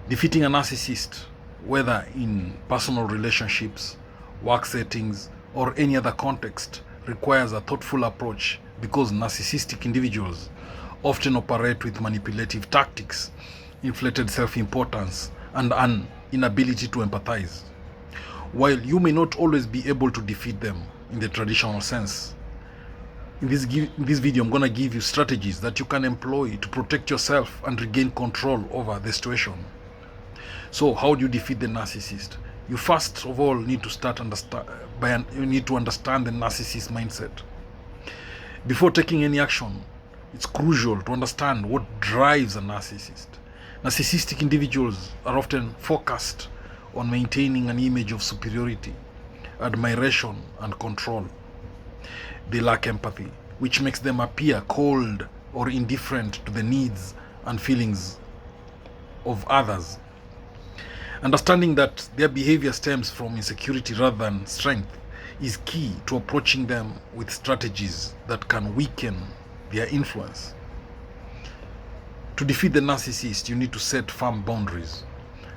Defeating a narcissist, whether in personal relationships, work settings, or any other context, requires a thoughtful approach because narcissistic individuals often operate with manipulative tactics, inflated self-importance, and an inability to empathize. While you may not always be able to defeat them in the traditional sense, in this video, I'm going to give you strategies that you can employ to protect yourself and regain control over the situation. So how do you defeat the narcissist? You first of all need to understand the narcissist mindset. Before taking any action, it's crucial to understand what drives a narcissist. Narcissistic individuals are often focused on maintaining an image of superiority, admiration, and control. They lack empathy, which makes them appear cold or indifferent to the needs and feelings of others. Understanding that their behavior stems from insecurity rather than strength is key to approaching them with strategies that can weaken their influence. To defeat the narcissist, you need to set firm boundaries.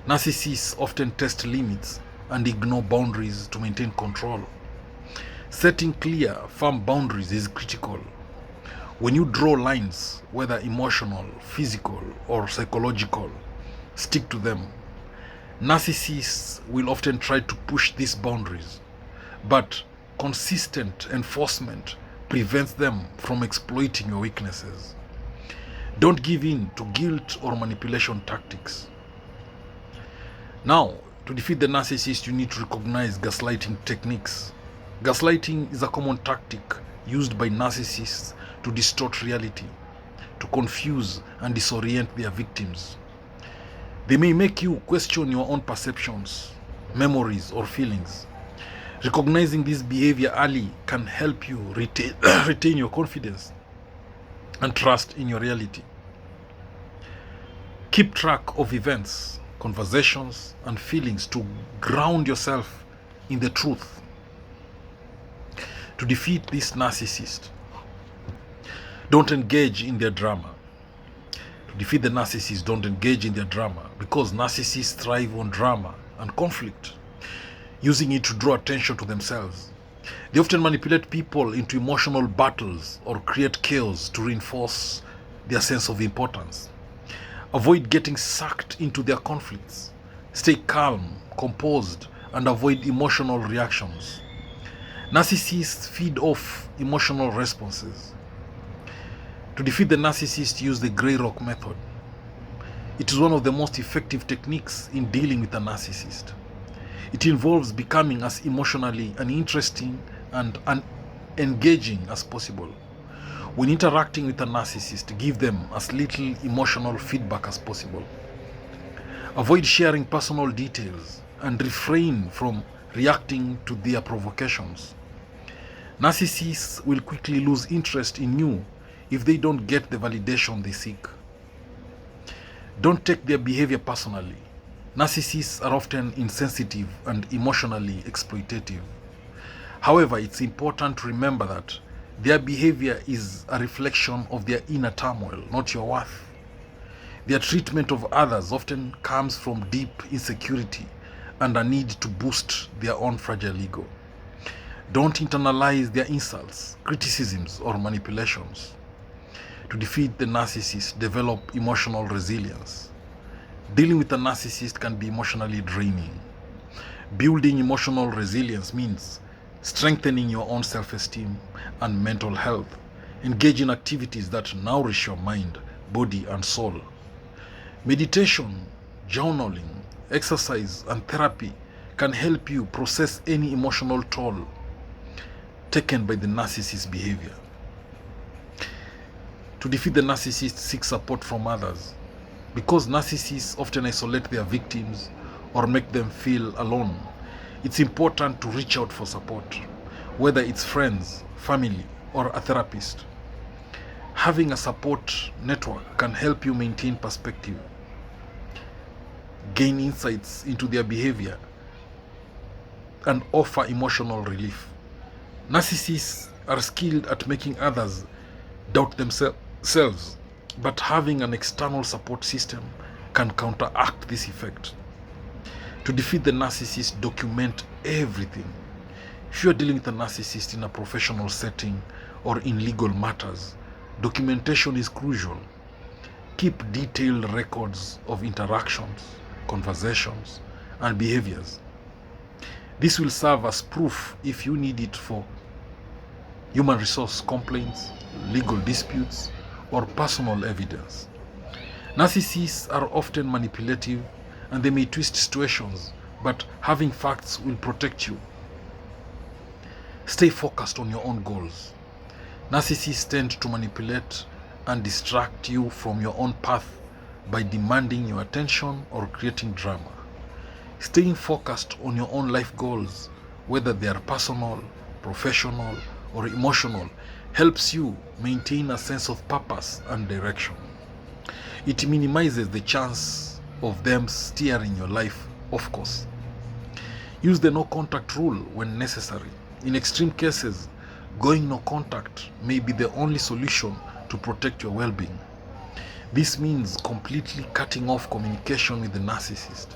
Narcissists often test limits and ignore boundaries to maintain control. Setting clear, firm boundaries is critical. When you draw lines, whether emotional, physical, or psychological, stick to them. Narcissists will often try to push these boundaries, but consistent enforcement prevents them from exploiting your weaknesses. Don't give in to guilt or manipulation tactics. Now, to defeat the narcissist, you need to recognize gaslighting techniques. Gaslighting is a common tactic used by narcissists to distort reality, to confuse and disorient their victims. They may make you question your own perceptions, memories, or feelings. Recognizing this behavior early can help you retain your confidence and trust in your reality. Keep track of events, conversations, and feelings to ground yourself in the truth. To defeat this narcissist, don't engage in their drama. To defeat the narcissist, don't engage in their drama, because narcissists thrive on drama and conflict, using it to draw attention to themselves. They often manipulate people into emotional battles or create chaos to reinforce their sense of importance. Avoid getting sucked into their conflicts. Stay calm, composed, and avoid emotional reactions. Narcissists feed off emotional responses. To defeat the narcissist, use the grey rock method. It is one of the most effective techniques in dealing with a narcissist. It involves becoming as emotionally uninteresting and engaging as possible. When interacting with a narcissist, give them as little emotional feedback as possible. Avoid sharing personal details and refrain from reacting to their provocations. Narcissists will quickly lose interest in you if they don't get the validation they seek. Don't take their behavior personally. Narcissists are often insensitive and emotionally exploitative. However, it's important to remember that their behavior is a reflection of their inner turmoil, not your worth. Their treatment of others often comes from deep insecurity and a need to boost their own fragile ego. Don't internalize their insults, criticisms, or manipulations. To defeat the narcissist, develop emotional resilience. Dealing with a narcissist can be emotionally draining. Building emotional resilience means strengthening your own self-esteem and mental health. Engage in activities that nourish your mind, body, and soul. Meditation, journaling, exercise, and therapy can help you process any emotional toll taken by the narcissist's behavior. To defeat the narcissist, seek support from others. Because narcissists often isolate their victims or make them feel alone, it's important to reach out for support, whether it's friends, family, or a therapist. Having a support network can help you maintain perspective, gain insights into their behavior, and offer emotional relief. Narcissists are skilled at making others doubt themselves, but having an external support system can counteract this effect. To defeat the narcissist, document everything. If you are dealing with a narcissist in a professional setting or in legal matters, documentation is crucial. Keep detailed records of interactions, conversations, and behaviors. This will serve as proof if you need it for human resource complaints, legal disputes, or personal evidence. Narcissists are often manipulative and they may twist situations, but having facts will protect you. Stay focused on your own goals. Narcissists tend to manipulate and distract you from your own path by demanding your attention or creating drama. Staying focused on your own life goals, whether they are personal, professional, or emotional, helps you maintain a sense of purpose and direction. It minimizes the chance of them steering your life off course. Use the no contact rule when necessary. In extreme cases, going no contact may be the only solution to protect your well-being. This means completely cutting off communication with the narcissist.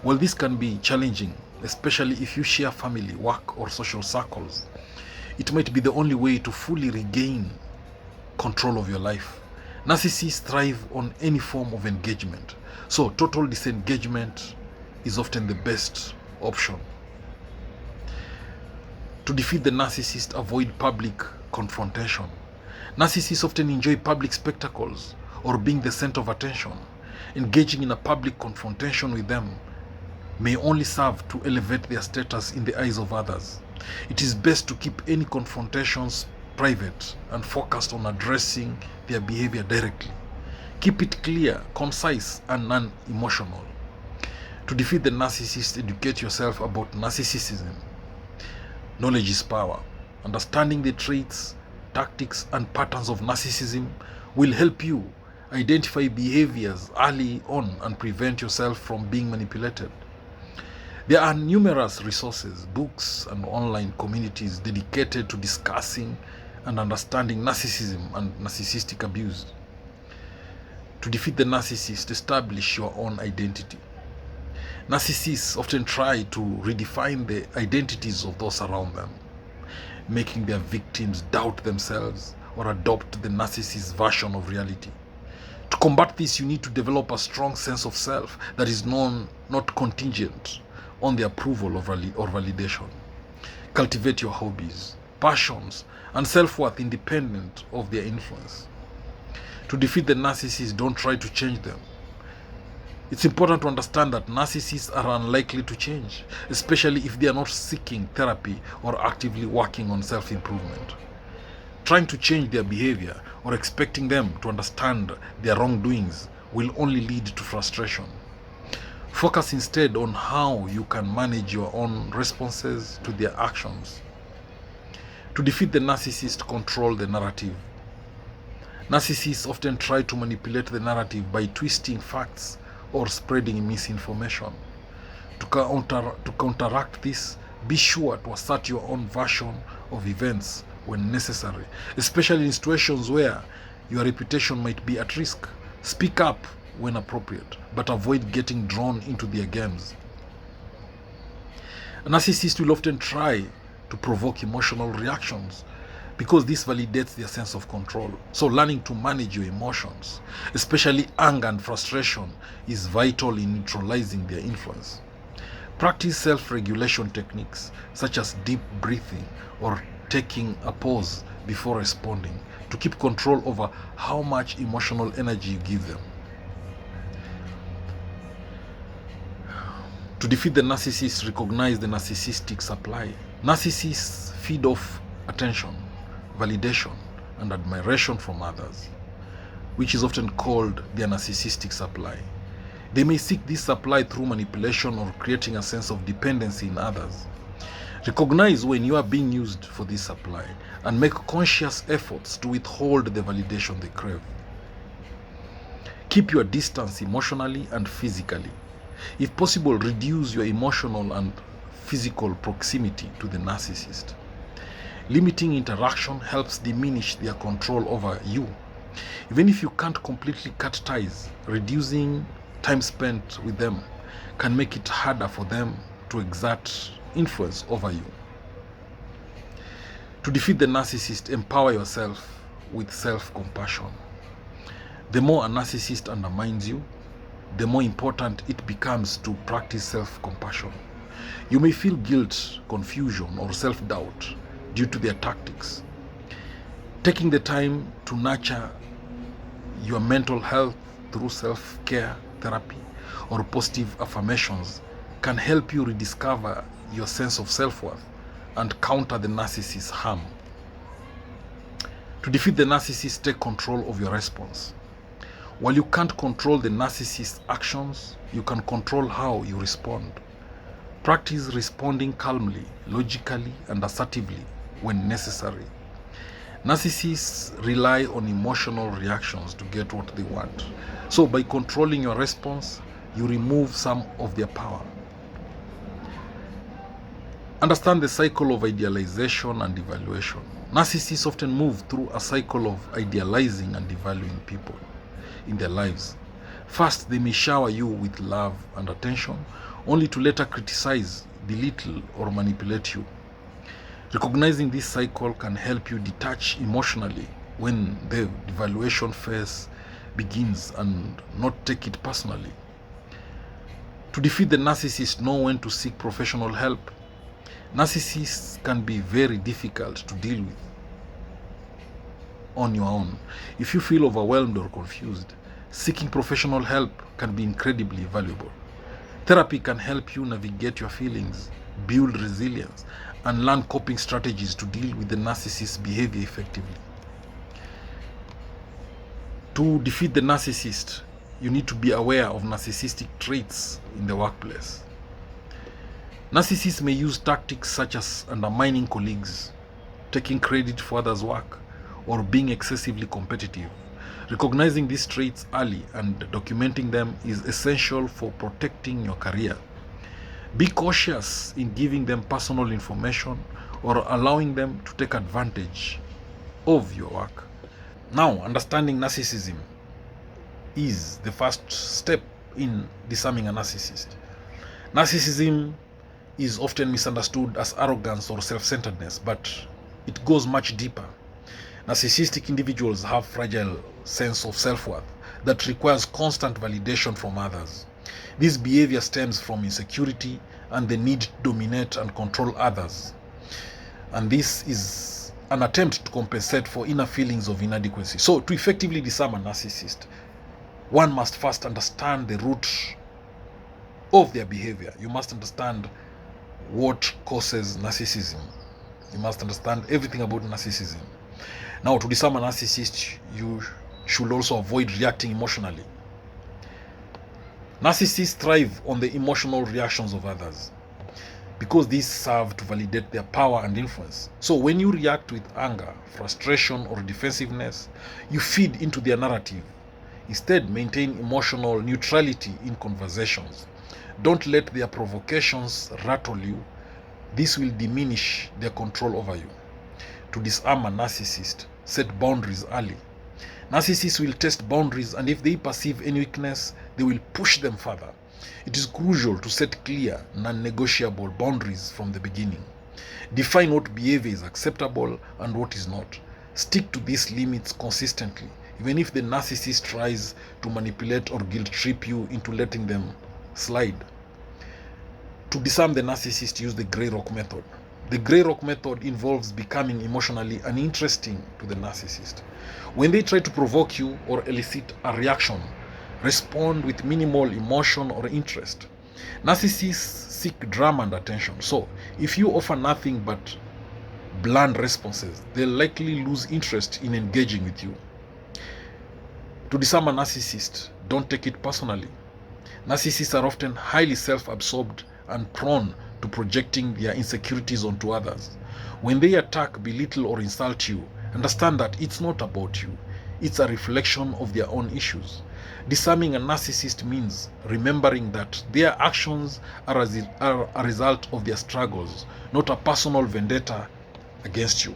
While this can be challenging, especially if you share family, work, or social circles, it might be the only way to fully regain control of your life. Narcissists thrive on any form of engagement, so total disengagement is often the best option. To defeat the narcissist, avoid public confrontation. Narcissists often enjoy public spectacles or being the center of attention. Engaging in a public confrontation with them may only serve to elevate their status in the eyes of others. It is best to keep any confrontations private and focused on addressing their behavior directly. Keep it clear, concise, and non-emotional. To defeat the narcissist, educate yourself about narcissism. Knowledge is power. Understanding the traits, tactics, and patterns of narcissism will help you identify behaviors early on and prevent yourself from being manipulated. There are numerous resources, books, and online communities dedicated to discussing and understanding narcissism and narcissistic abuse. To defeat the narcissist, establish your own identity. Narcissists often try to redefine the identities of those around them, making their victims doubt themselves or adopt the narcissist's version of reality. To combat this, you need to develop a strong sense of self that is not contingent on the approval or validation. Cultivate your hobbies, passions, and self-worth independent of their influence. To defeat the narcissist, don't try to change them. It's important to understand that narcissists are unlikely to change, especially if they are not seeking therapy or actively working on self-improvement. Trying to change their behavior or expecting them to understand their wrongdoings will only lead to frustration. Focus instead on how you can manage your own responses to their actions. To defeat the narcissist, control the narrative. Narcissists often try to manipulate the narrative by twisting facts or spreading misinformation. To counteract this, be sure to assert your own version of events when necessary, especially in situations where your reputation might be at risk. Speak up when appropriate, but avoid getting drawn into their games. A narcissist will often try to provoke emotional reactions because this validates their sense of control. So learning to manage your emotions, especially anger and frustration, is vital in neutralizing their influence. Practice self-regulation techniques such as deep breathing or taking a pause before responding to keep control over how much emotional energy you give them. To defeat the narcissist, recognize the narcissistic supply. Narcissists feed off attention, validation, and admiration from others, which is often called their narcissistic supply. They may seek this supply through manipulation or creating a sense of dependency in others. Recognize when you are being used for this supply and make conscious efforts to withhold the validation they crave. Keep your distance emotionally and physically. If possible, reduce your emotional and physical proximity to the narcissist. Limiting interaction helps diminish their control over you. Even if you can't completely cut ties, reducing time spent with them can make it harder for them to exert influence over you. To defeat the narcissist, empower yourself with self-compassion. The more a narcissist undermines you, the more important it becomes to practice self-compassion. You may feel guilt, confusion, or self-doubt due to their tactics. Taking the time to nurture your mental health through self-care therapy or positive affirmations can help you rediscover your sense of self-worth and counter the narcissist's harm. To defeat the narcissist, take control of your response. While you can't control the narcissist's actions, you can control how you respond. Practice responding calmly, logically, and assertively when necessary. Narcissists rely on emotional reactions to get what they want. So by controlling your response, you remove some of their power. Understand the cycle of idealization and devaluation. Narcissists often move through a cycle of idealizing and devaluing people in their lives. First, they may shower you with love and attention, only to later criticize, belittle, or manipulate you. Recognizing this cycle can help you detach emotionally when the devaluation phase begins and not take it personally. To defeat the narcissist, know when to seek professional help. Narcissists can be very difficult to deal with on your own. If you feel overwhelmed or confused, seeking professional help can be incredibly valuable. Therapy can help you navigate your feelings, build resilience, and learn coping strategies to deal with the narcissist's behavior effectively. To defeat the narcissist, you need to be aware of narcissistic traits in the workplace. Narcissists may use tactics such as undermining colleagues, taking credit for others' work, or being excessively competitive. Recognizing these traits early and documenting them is essential for protecting your career. Be cautious in giving them personal information or allowing them to take advantage of your work. Now, understanding narcissism is the first step in disarming a narcissist. Narcissism is often misunderstood as arrogance or self-centeredness, but it goes much deeper. Narcissistic individuals have a fragile sense of self-worth that requires constant validation from others. This behavior stems from insecurity and the need to dominate and control others. And this is an attempt to compensate for inner feelings of inadequacy. So, to effectively disarm a narcissist, one must first understand the root of their behavior. You must understand what causes narcissism. You must understand everything about narcissism. Now, to disarm a narcissist, you should also avoid reacting emotionally. Narcissists thrive on the emotional reactions of others because these serve to validate their power and influence. So when you react with anger, frustration, or defensiveness, you feed into their narrative. Instead, maintain emotional neutrality in conversations. Don't let their provocations rattle you. This will diminish their control over you. To disarm a narcissist, set boundaries early. Narcissists will test boundaries, and if they perceive any weakness, they will push them further. It is crucial to set clear, non-negotiable boundaries from the beginning. Define what behavior is acceptable and what is not. Stick to these limits consistently, even if the narcissist tries to manipulate or guilt-trip you into letting them slide. To disarm the narcissist, use the grey rock method. The grey rock method involves becoming emotionally uninteresting to the narcissist. When they try to provoke you or elicit a reaction, respond with minimal emotion or interest. Narcissists seek drama and attention. So, if you offer nothing but bland responses, they'll likely lose interest in engaging with you. To disarm a narcissist, don't take it personally. Narcissists are often highly self-absorbed and prone to projecting their insecurities onto others. When they attack, belittle, or insult you, understand that it's not about you. It's a reflection of their own issues. Disarming a narcissist means remembering that their actions are a result of their struggles, not a personal vendetta against you.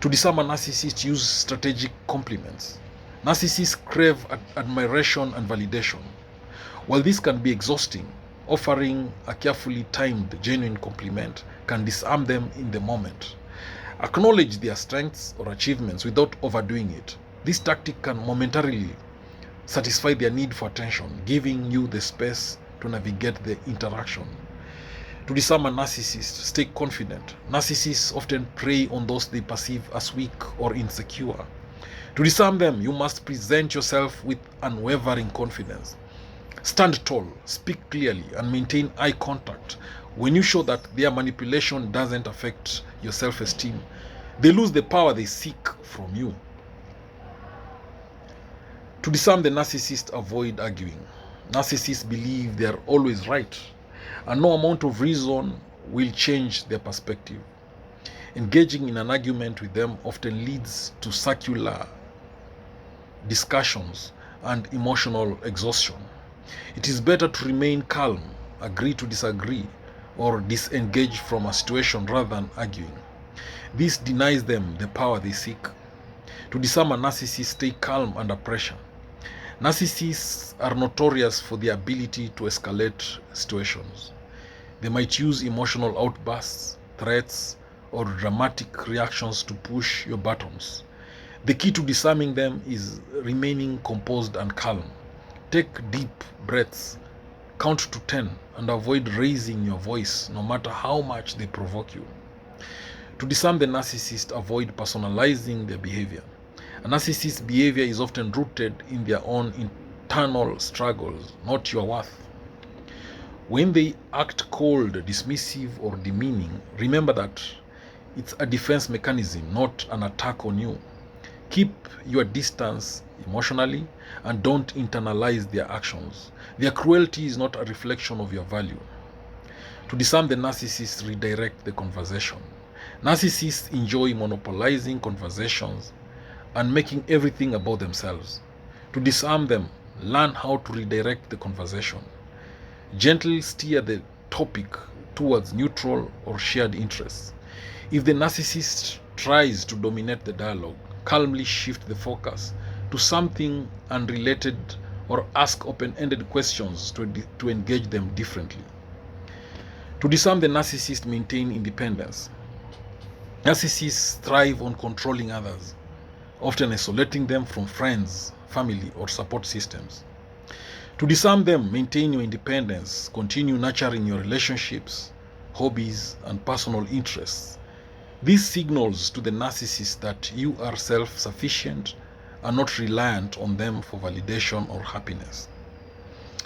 To disarm a narcissist, use strategic compliments. Narcissists crave admiration and validation. While this can be exhausting, offering a carefully timed, genuine compliment can disarm them in the moment. Acknowledge their strengths or achievements without overdoing it. This tactic can momentarily satisfy their need for attention, giving you the space to navigate the interaction. To disarm a narcissist, stay confident. Narcissists often prey on those they perceive as weak or insecure. To disarm them, you must present yourself with unwavering confidence. Stand tall, speak clearly, and maintain eye contact. When you show that their manipulation doesn't affect your self-esteem, they lose the power they seek from you. To disarm the narcissist, avoid arguing. Narcissists believe they are always right, and no amount of reason will change their perspective. Engaging in an argument with them often leads to circular discussions and emotional exhaustion. It is better to remain calm, agree to disagree, or disengage from a situation rather than arguing. This denies them the power they seek. To disarm a narcissist, stay calm under pressure. Narcissists are notorious for their ability to escalate situations. They might use emotional outbursts, threats, or dramatic reactions to push your buttons. The key to disarming them is remaining composed and calm. Take deep breaths, count to 10, and avoid raising your voice no matter how much they provoke you. To disarm the narcissist, avoid personalizing their behavior. A narcissist's behavior is often rooted in their own internal struggles, not your worth. When they act cold, dismissive, or demeaning, remember that it's a defense mechanism, not an attack on you. Keep your distance emotionally and don't internalize their actions. Their cruelty is not a reflection of your value. To disarm the narcissist, redirect the conversation. Narcissists enjoy monopolizing conversations and making everything about themselves. To disarm them, learn how to redirect the conversation. Gently steer the topic towards neutral or shared interests. If the narcissist tries to dominate the dialogue, calmly shift the focus to something unrelated or ask open-ended questions to engage them differently. To disarm the narcissist, maintain independence. Narcissists thrive on controlling others, often isolating them from friends, family, or support systems. To disarm them, maintain your independence, continue nurturing your relationships, hobbies, and personal interests. This signals to the narcissist that you are self-sufficient and not reliant on them for validation or happiness.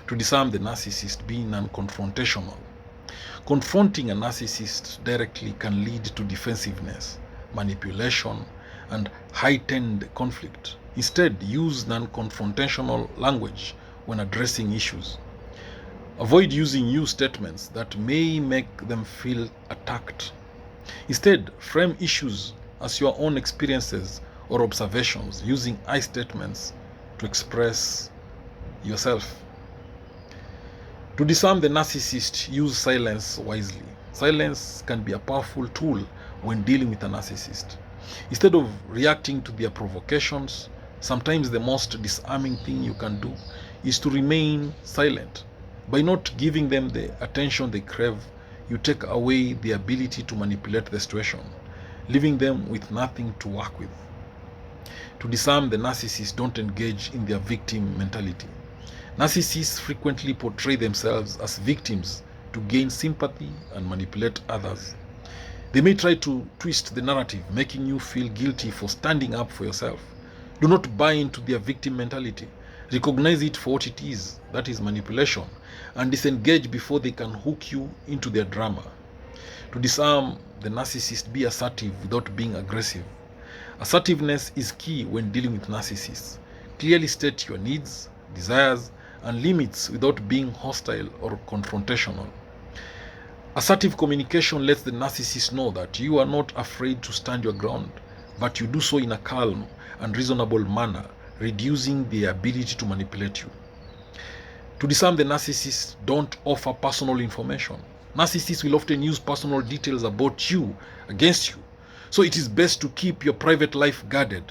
To disarm the narcissist, be non-confrontational. Confronting a narcissist directly can lead to defensiveness, manipulation, and heightened conflict. Instead, use non-confrontational language when addressing issues. Avoid using you statements that may make them feel attacked. Instead, frame issues as your own experiences or observations, using I statements to express yourself. To disarm the narcissist, use silence wisely. Silence can be a powerful tool when dealing with a narcissist. Instead of reacting to their provocations, sometimes the most disarming thing you can do is to remain silent. By not giving them the attention they crave, you take away the ability to manipulate the situation, leaving them with nothing to work with. To disarm the narcissist, don't engage in their victim mentality. Narcissists frequently portray themselves as victims to gain sympathy and manipulate others. They may try to twist the narrative, making you feel guilty for standing up for yourself. Do not buy into their victim mentality. Recognize it for what it is, that is manipulation, and disengage before they can hook you into their drama. To disarm the narcissist, be assertive without being aggressive. Assertiveness is key when dealing with narcissists. Clearly state your needs, desires, and limits without being hostile or confrontational. Assertive communication lets the narcissist know that you are not afraid to stand your ground, but you do so in a calm and reasonable manner, reducing the ability to manipulate you. To disarm the narcissist, don't offer personal information. Narcissists will often use personal details about you against you, so it is best to keep your private life guarded.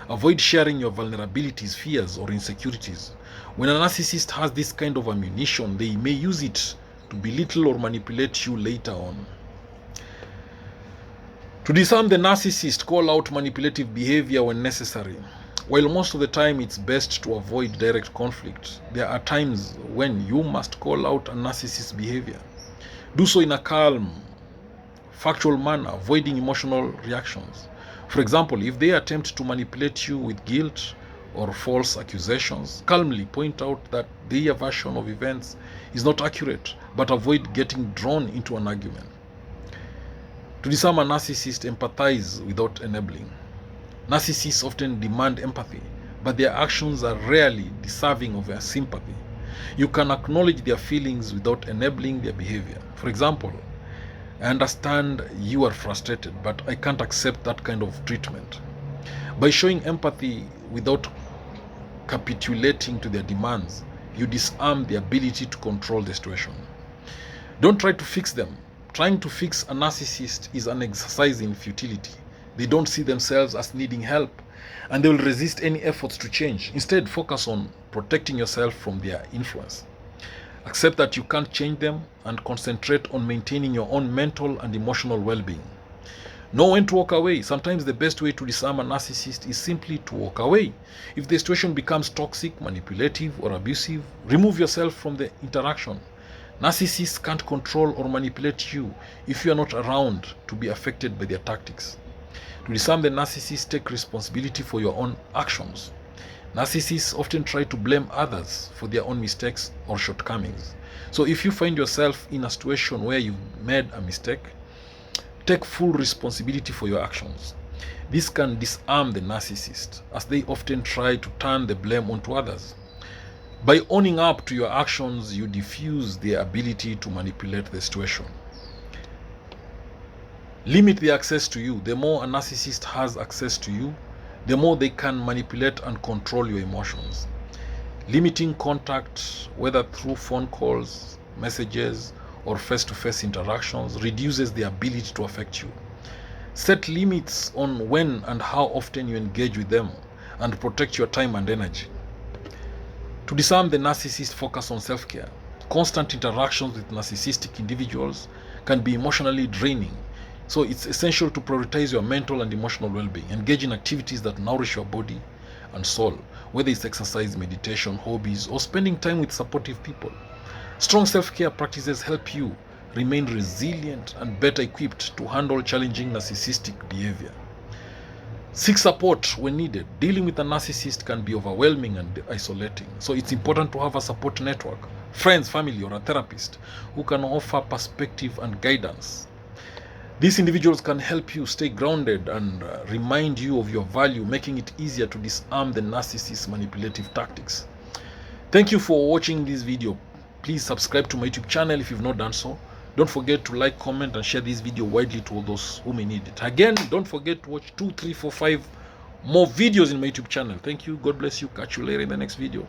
Avoid sharing your vulnerabilities, fears, or insecurities. When a narcissist has this kind of ammunition, they may use it to belittle or manipulate you later on. To disarm the narcissist, call out manipulative behavior when necessary. While most of the time it's best to avoid direct conflict, there are times when you must call out a narcissist's behavior. Do so in a calm, factual manner, avoiding emotional reactions. For example, if they attempt to manipulate you with guilt or false accusations, calmly point out that their version of events is not accurate, but avoid getting drawn into an argument. To disarm a narcissist, empathize without enabling. Narcissists often demand empathy, but their actions are rarely deserving of their sympathy. You can acknowledge their feelings without enabling their behavior. For example, I understand you are frustrated, but I can't accept that kind of treatment. By showing empathy without capitulating to their demands, you disarm the ability to control the situation. Don't try to fix them. Trying to fix a narcissist is an exercise in futility. They don't see themselves as needing help, and they will resist any efforts to change. Instead, focus on protecting yourself from their influence. Accept that you can't change them and concentrate on maintaining your own mental and emotional well-being. Know when to walk away. Sometimes the best way to disarm a narcissist is simply to walk away. If the situation becomes toxic, manipulative, or abusive, remove yourself from the interaction. Narcissists can't control or manipulate you if you are not around to be affected by their tactics. To disarm the narcissist, take responsibility for your own actions. Narcissists often try to blame others for their own mistakes or shortcomings. So if you find yourself in a situation where you've made a mistake, take full responsibility for your actions. This can disarm the narcissist, as they often try to turn the blame onto others. By owning up to your actions, you diffuse their ability to manipulate the situation. Limit the access to you. The more a narcissist has access to you, the more they can manipulate and control your emotions. Limiting contact, whether through phone calls, messages, or face-to-face interactions, reduces the ability to affect you. Set limits on when and how often you engage with them, and protect your time and energy. To disarm the narcissist, focus on self-care. Constant interactions with narcissistic individuals can be emotionally draining. So it's essential to prioritize your mental and emotional well-being. Engage in activities that nourish your body and soul, whether it's exercise, meditation, hobbies, or spending time with supportive people. Strong self-care practices help you remain resilient and better equipped to handle challenging narcissistic behavior. Seek support when needed. Dealing with a narcissist can be overwhelming and isolating, so it's important to have a support network, friends, family, or a therapist who can offer perspective and guidance. These individuals can help you stay grounded and remind you of your value, making it easier to disarm the narcissist's manipulative tactics. Thank you for watching this video. Please subscribe to my YouTube channel if you've not done so. Don't forget to like, comment, and share this video widely to all those who may need it. Again, don't forget to watch 2, 3, 4, 5 more videos in my YouTube channel. Thank you. God bless you. Catch you later in the next video.